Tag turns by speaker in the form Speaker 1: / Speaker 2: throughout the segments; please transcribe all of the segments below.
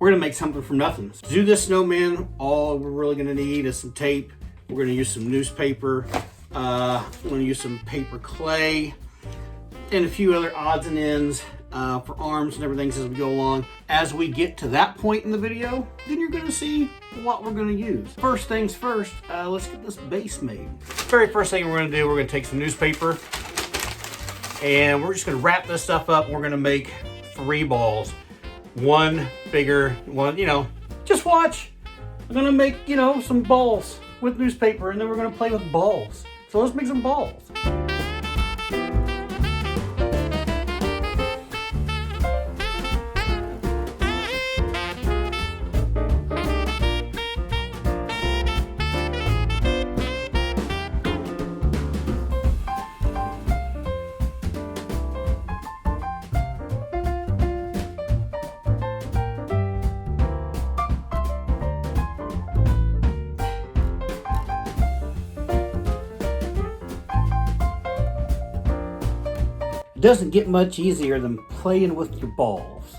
Speaker 1: we're gonna make something from nothing. To do this snowman, all we're really gonna need is some tape. We're gonna use some newspaper. We're gonna use some paper clay and a few other odds and ends for arms and everything as we go along. As we get to that point in the video, then you're gonna see what we're gonna use. First things first, let's get this base made. Very first thing we're gonna do, we're gonna take some newspaper and we're just gonna wrap this stuff up. We're gonna make 3 balls. One bigger, one, just watch. I'm gonna make, some balls with newspaper and then we're gonna play with balls. So let's make some balls. Doesn't get much easier than playing with your balls.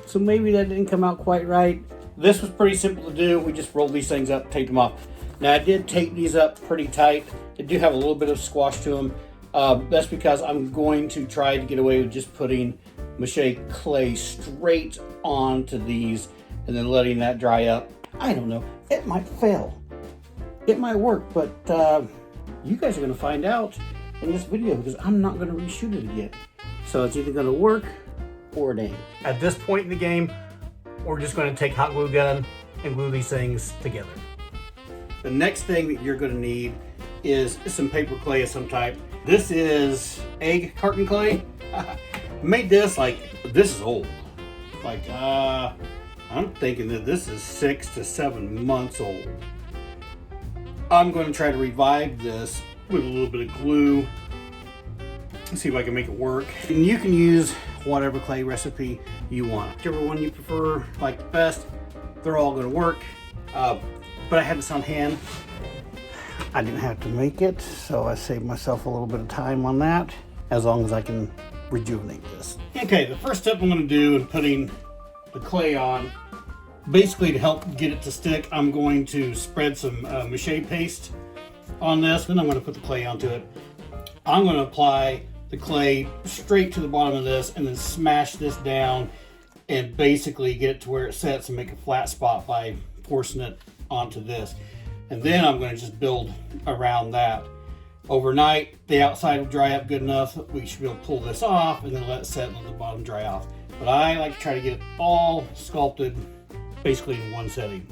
Speaker 1: So maybe that didn't come out quite right. This was pretty simple to do. We just rolled these things up, taped them off. Now I did tape these up pretty tight. They do have a little bit of squash to them. That's because I'm going to try to get away with just putting Mache clay straight onto these and then letting that dry up. I don't know, it might fail. It might work, but you guys are gonna find out in this video because I'm not going to reshoot it again. So it's either going to work or it ain't. At this point in the game, we're just going to take hot glue gun and glue these things together. The next thing that you're going to need is some paper clay of some type. This is egg carton clay. Made this this is old. I'm thinking that this is 6 to 7 months old. I'm going to try to revive this with a little bit of glue and see if I can make it work. And you can use whatever clay recipe you want. Whichever one you prefer, like the best, they're all gonna work. But I had this on hand. I didn't have to make it, so I saved myself a little bit of time on that, as long as I can rejuvenate this. Okay, the first step I'm gonna do in putting the clay on, basically to help get it to stick, I'm going to spread some Mache paste on this, then I'm going to put the clay onto it. I'm going to apply the clay straight to the bottom of this and then smash this down and basically get it to where it sets and make a flat spot by forcing it onto this. And then I'm going to just build around that. Overnight, the outside will dry up good enough. We should be able to pull this off and then let it set and let the bottom dry off. But I like to try to get it all sculpted basically in one setting.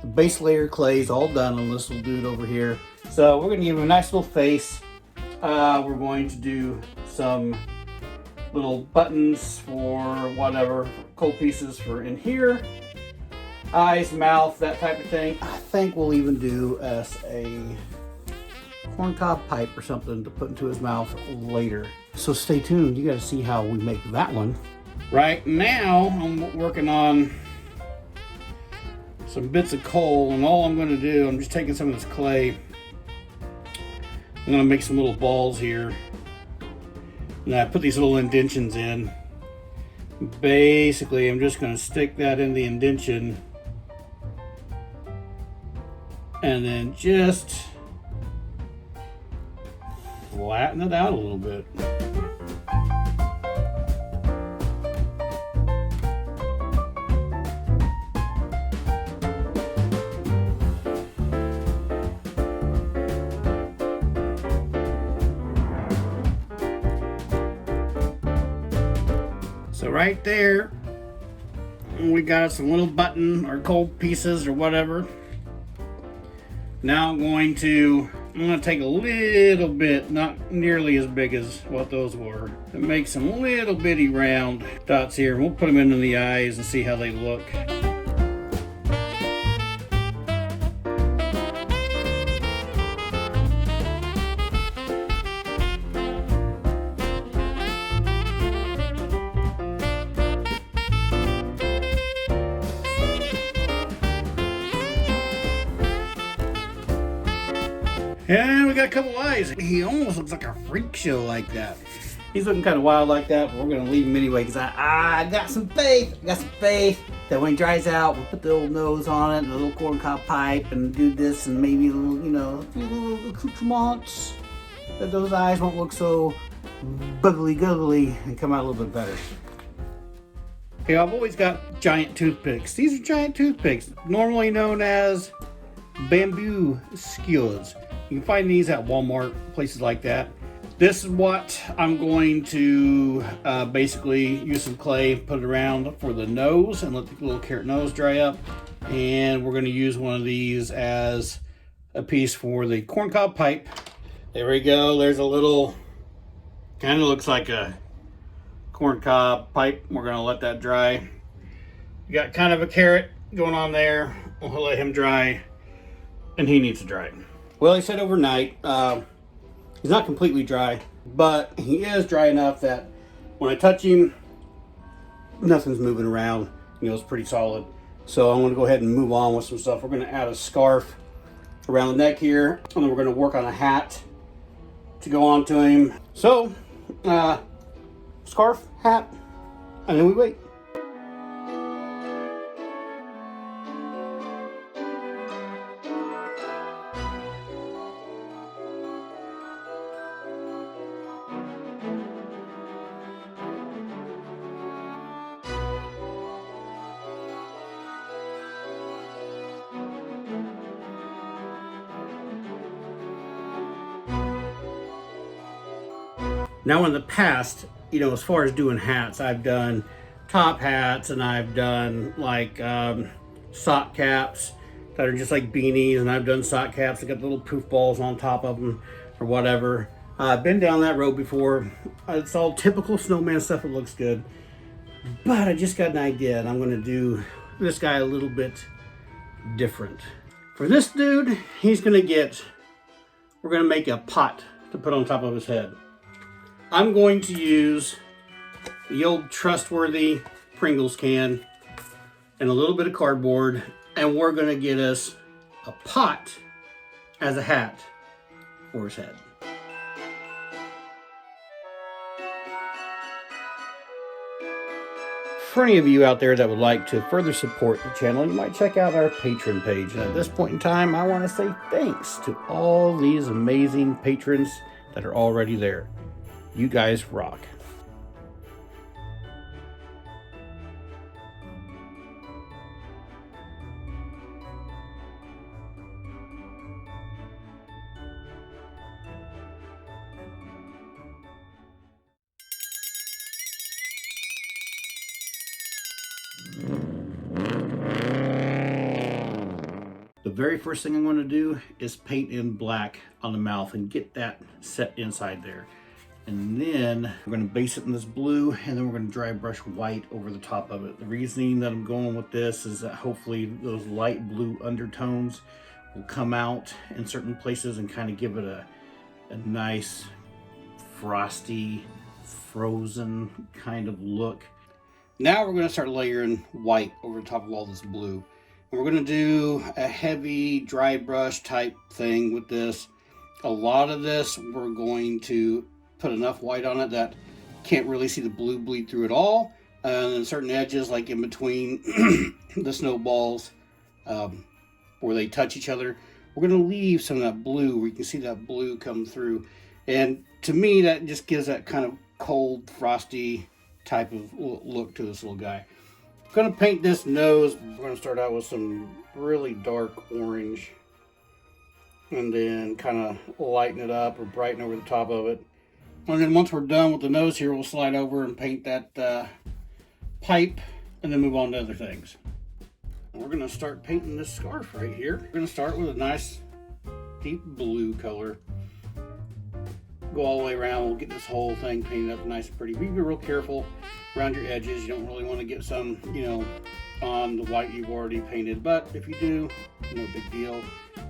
Speaker 1: The base layer clay is all done on this little dude over here. So we're going to give him a nice little face. We're going to do some little buttons for whatever, cold pieces for in here. Eyes, mouth, that type of thing. I think we'll even do as a corncob pipe or something to put into his mouth later. So stay tuned. You got to see how we make that one. Right now, I'm working on some bits of coal, and all I'm going to do, I'm just taking some of this clay. I'm going to make some little balls here. And I put these little indentions in. Basically, I'm just going to stick that in the indention and then just flatten it out a little bit. So right there, we got some little button or cold pieces or whatever. Now I'm going to take a little bit, not nearly as big as what those were, and make some little bitty round dots here. We'll put them into the eyes and see how they look. And we got a couple eyes. He almost looks like a freak show like that. He's looking kind of wild like that, but we're gonna leave him anyway because I got some faith. I got some faith that when he dries out, we'll put the old nose on it and a little corncob pipe and do this and maybe a little, you know, a few little accoutrements that those eyes won't look so buggly guggly and come out a little bit better. Okay, I've always got giant toothpicks. These are giant toothpicks, normally known as bamboo skewers. You can find these at Walmart, places like that. This is what I'm going to basically use some clay, put it around for the nose and let the little carrot nose dry up. And we're going to use one of these as a piece for the corncob pipe. There we go. There's a little, kind of looks like a corncob pipe. We're going to let that dry. We got kind of a carrot going on there. We'll let him dry, and he needs to dry. Well, he said overnight. He's not completely dry, but he is dry enough that when I touch him, nothing's moving around. You know, it's pretty solid. So I'm going to go ahead and move on with some stuff. We're going to add a scarf around the neck here, and then we're going to work on a hat to go on to him. So, scarf, hat, and then we wait. Now in the past, you know, as far as doing hats, I've done top hats and I've done like sock caps that are just like beanies, and I've done sock caps that got little poof balls on top of them or whatever. I've been down that road before. It's all typical snowman stuff. It looks good. But I just got an idea, and I'm going to do this guy a little bit different. For this dude, we're going to make a pot to put on top of his head. I'm going to use the old trustworthy Pringles can and a little bit of cardboard, and we're going to get us a pot as a hat for his head. For any of you out there that would like to further support the channel, you might check out our Patreon page. And at this point in time, I want to say thanks to all these amazing patrons that are already there. You guys rock. The very first thing I'm going to do is paint in black on the mouth and get that set inside there. And then we're going to base it in this blue, and then we're going to dry brush white over the top of it. The reasoning that I'm going with this is that hopefully those light blue undertones will come out in certain places and kind of give it a nice frosty, frozen kind of look. Now we're going to start layering white over the top of all this blue. And we're going to do a heavy dry brush type thing with this. A lot of this we're going to put enough white on it that can't really see the blue bleed through at all. And then certain edges, like in between the snowballs where they touch each other, we're going to leave some of that blue where you can see that blue come through. And to me, that just gives that kind of cold, frosty type of look to this little guy. I'm going to paint this nose. We're going to start out with some really dark orange and then kind of lighten it up or brighten over the top of it. And then once we're done with the nose here, we'll slide over and paint that pipe and then move on to other things. And we're going to start painting this scarf right here. We're going to start with a nice deep blue color. Go all the way around. We'll get this whole thing painted up nice and pretty. Be real careful around your edges. You don't really want to get some, on the white you've already painted. But if you do, no big deal.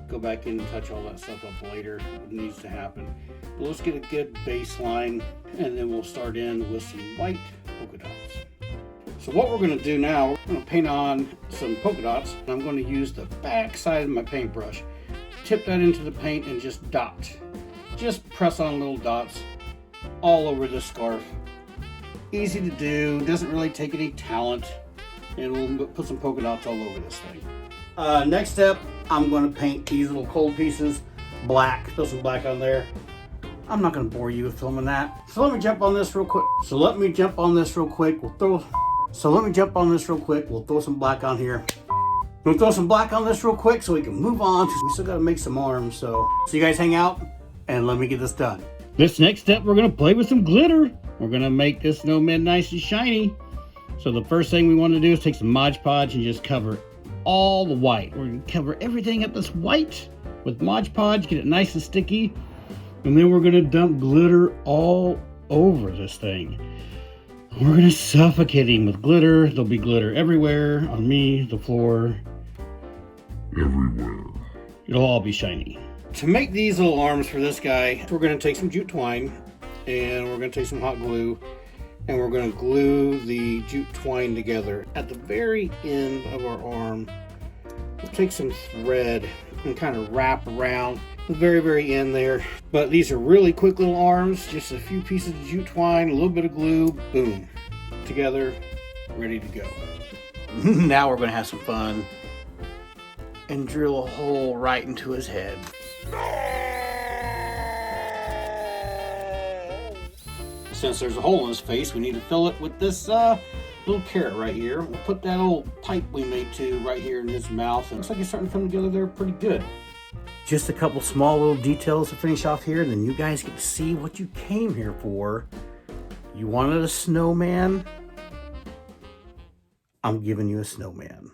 Speaker 1: Go back in and touch all that stuff up later. It needs to happen. But let's get a good baseline, and then we'll start in with some white polka dots. So what we're going to do now, we're going to paint on some polka dots. I'm going to use the back side of my paintbrush. Tip that into the paint and just dot. Just press on little dots all over this scarf. Easy to do, doesn't really take any talent, and we'll put some polka dots all over this thing. Next step, I'm going to paint these little cold pieces black. Throw some black on there. I'm not going to bore you with filming that. So let me jump on this real quick. We'll throw some black on here. We'll throw some black on this real quick so we can move on. We still got to make some arms. So you guys hang out and let me get this done. This next step, we're going to play with some glitter. We're going to make this snowman nice and shiny. So the first thing we want to do is take some Mod Podge and just cover all the white. We're going to cover everything up this white with Mod Podge, get it nice and sticky. And then we're going to dump glitter all over this thing. We're going to suffocate him with glitter. There'll be glitter everywhere, on me, the floor, everywhere. It'll all be shiny. To make these little arms for this guy, we're going to take some jute twine and we're going to take some hot glue and we're going to glue the jute twine together. At the very end of our arm, we'll take some thread and kind of wrap around the very end there. But these are really quick little arms, just a few pieces of jute twine, a little bit of glue, boom, together, ready to go. Now we're going to have some fun and drill a hole right into his head. Since there's a hole in his face, we need to fill it with this little carrot right here. We'll put that old pipe we made too right here in his mouth. It looks like it's starting to come together there pretty good. Just a couple small little details to finish off here, and then you guys get to see what you came here for. You wanted a snowman? I'm giving you a snowman.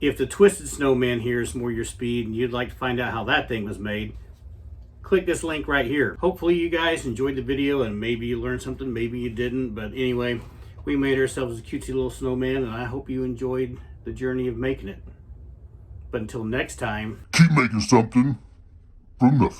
Speaker 1: If the Twisted Snowman here is more your speed and you'd like to find out how that thing was made, click this link right here. Hopefully you guys enjoyed the video and maybe you learned something, maybe you didn't. But anyway, we made ourselves a cutesy little snowman and I hope you enjoyed the journey of making it. But until next time,
Speaker 2: keep making something from nothing.